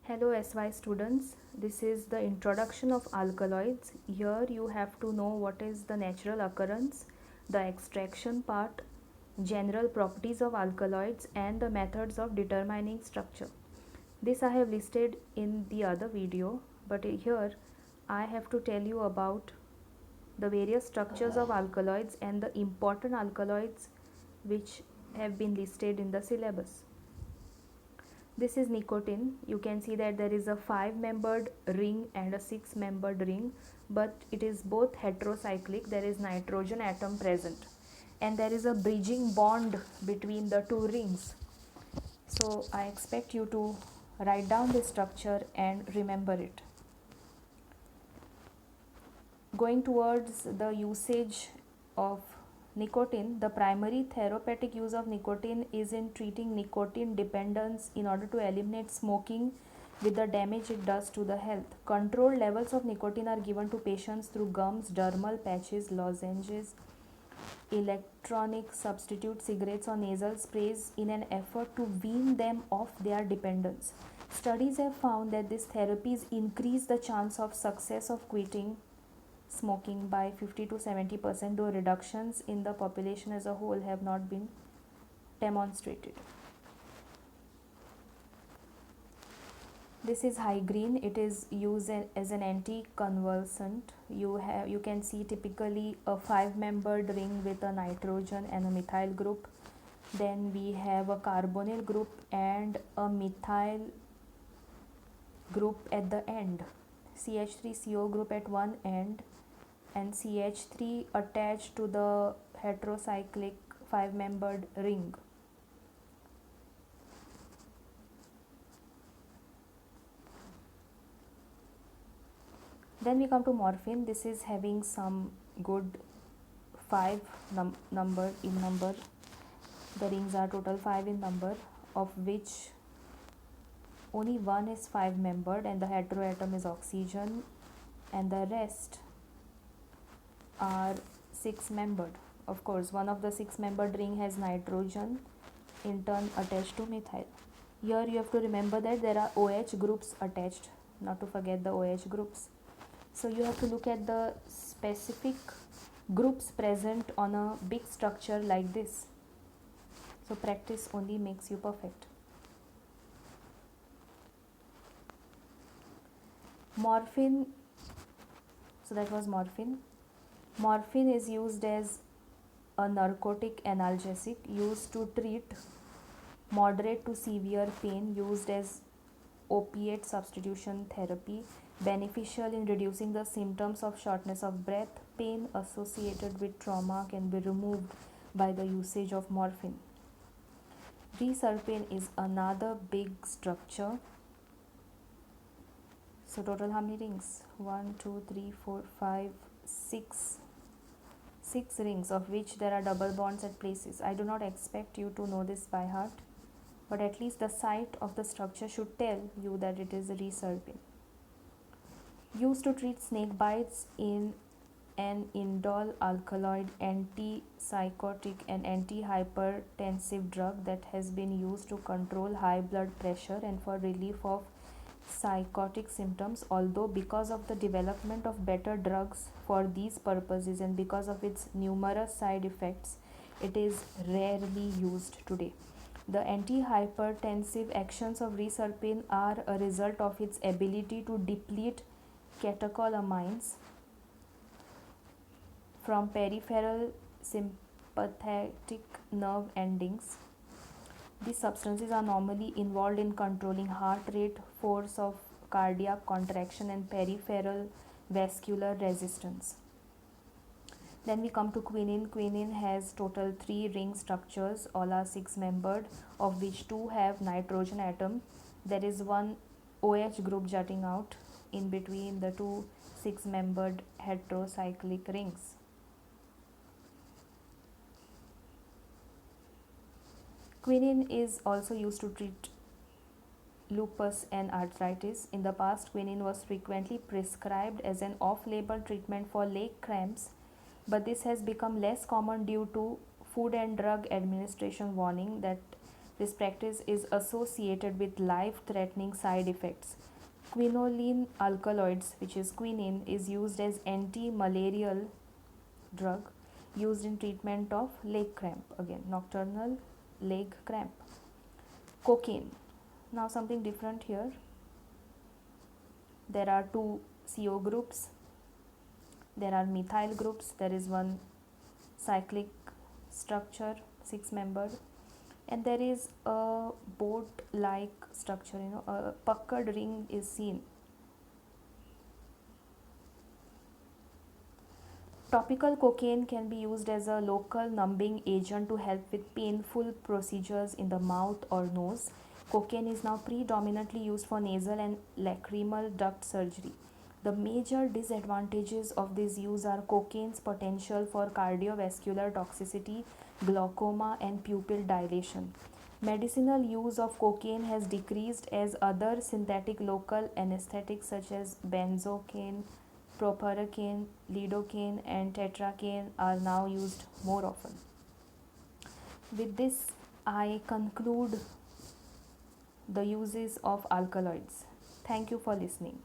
Hello SY students, this is the introduction of alkaloids. Here you have to know what is the natural occurrence, the extraction part, general properties of alkaloids and the methods of determining structure. This I have listed in the other video, but here I have to tell you about the various structures of alkaloids and the important alkaloids which have been listed in the syllabus. This is nicotine. You can see that there is a 5-membered ring and a 6-membered ring, but it is both heterocyclic. There is nitrogen atom present and there is a bridging bond between the two rings. So I expect you to write down this structure and remember it. Going towards the usage of nicotine, the primary therapeutic use of nicotine is in treating nicotine dependence in order to eliminate smoking with the damage it does to the health. Controlled levels of nicotine are given to patients through gums, dermal patches, lozenges, electronic substitute cigarettes or nasal sprays in an effort to wean them off their dependence. Studies have found that these therapies increase the chance of success of quitting smoking by 50 to 70%, though reductions in the population as a whole have not been demonstrated. This is Hygrine. It is used as an anticonvulsant. You can see typically a 5-membered ring with a nitrogen and a methyl group. Then we have a carbonyl group and a methyl group at the end. CH3CO group at one end and CH3 attached to the heterocyclic 5-membered ring. Then we come to morphine. This is having some good 5 number in number. The rings are total 5 in number, of which only one is 5-membered and the heteroatom is oxygen, and the rest are 6-membered. Of course, one of the 6-membered ring has nitrogen in turn attached to methyl. Here you have to remember that there are OH groups attached, not to forget the OH groups. So you have to look at the specific groups present on a big structure like this. So practice only makes you perfect. Morphine, so that was morphine. Morphine is used as a narcotic analgesic used to treat moderate to severe pain, used as opiate substitution therapy, beneficial in reducing the symptoms of shortness of breath. Pain associated with trauma can be removed by the usage of morphine. Reserpine is another big structure. So total how many rings? 1, 2, 3, 4, 5, 6. 6 rings, of which there are double bonds at places. I do not expect you to know this by heart, but at least the sight of the structure should tell you that it is a reserpine. Used to treat snake bites in an indole alkaloid antipsychotic and antihypertensive drug that has been used to control high blood pressure and for relief of psychotic symptoms, although because of the development of better drugs for these purposes and because of its numerous side effects, it is rarely used today. The antihypertensive actions of reserpine are a result of its ability to deplete catecholamines from peripheral sympathetic nerve endings. These substances are normally involved in controlling heart rate, force of cardiac contraction, and peripheral vascular resistance. Then we come to quinine. Quinine has total 3 ring structures. All are 6-membered, of which 2 have nitrogen atom. There is one OH group jutting out in between the 2 6-membered heterocyclic rings. Quinine is also used to treat lupus and arthritis. In the past, quinine was frequently prescribed as an off-label treatment for leg cramps, but this has become less common due to Food and Drug Administration warning that This practice is associated with life-threatening side effects. Quinoline alkaloids, which is quinine, is used as anti-malarial drug used in treatment of leg cramp, again nocturnal leg cramp. Cocaine. Now something different here. There are two CO groups. There are methyl groups. There is one cyclic structure, 6-membered, and there is a boat like structure, a puckered ring is seen. Topical cocaine can be used as a local numbing agent to help with painful procedures in the mouth or nose. Cocaine is now predominantly used for nasal and lacrimal duct surgery. The major disadvantages of this use are cocaine's potential for cardiovascular toxicity, glaucoma, and pupil dilation. Medicinal use of cocaine has decreased as other synthetic local anesthetics such as benzocaine, proparacaine, lidocaine, and tetracaine are now used more often. With this, I conclude the uses of alkaloids. Thank you for listening.